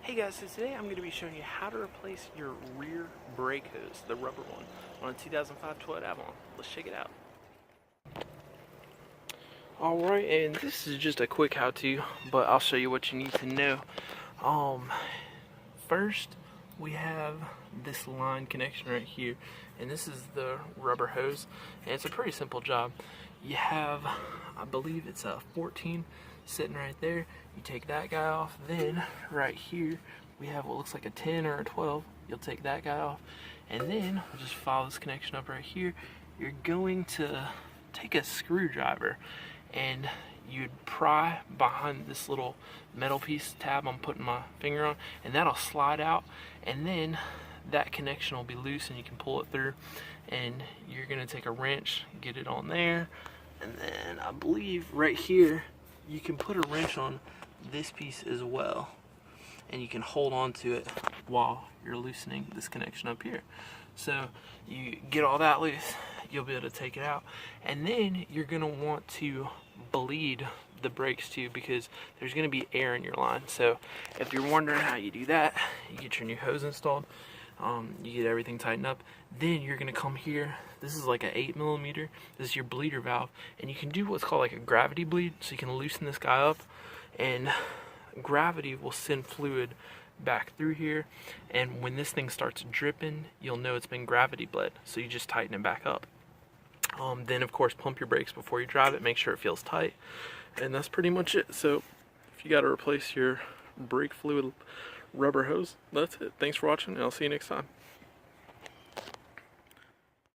Hey guys, so today I'm going to be showing you how to replace your rear brake hose, the rubber one, on a 2005 Toyota Avalon. Let's check it out. Alright, and this is just a quick how-to, but I'll show you what you need to know. First, we have this line connection right here, and this is the rubber hose, and it's a pretty simple job. You have, I believe it's a 14 sitting right there. You take that guy off, then right here we have what looks like a 10 or a 12. You'll take that guy off, and then we'll just follow this connection up right here. You're going to take a screwdriver and you'd pry behind this little metal piece tab I'm putting my finger on, and that'll slide out, and then that connection will be loose and you can pull it through. And you're gonna take a wrench, get it on there, and then I believe right here you can put a wrench on this piece as well, and you can hold on to it while you're loosening this connection up here. So you get all that loose, you'll be able to take it out, and then you're gonna want to bleed the brakes too, because there's gonna be air in your line. So if you're wondering how you do that, you get your new hose installed, you get everything tightened up, then you're gonna come here. This is like an 8mm. This is your bleeder valve, and you can do what's called like a gravity bleed. So you can loosen this guy up, and gravity will send fluid back through here, and when this thing starts dripping, you'll know it's been gravity bled, so you just tighten it back up. Then of course pump your brakes before you drive it, make sure it feels tight, and that's pretty much it. So if you got to replace your brake fluid rubber hose, that's it. Thanks for watching, and I'll see you next time.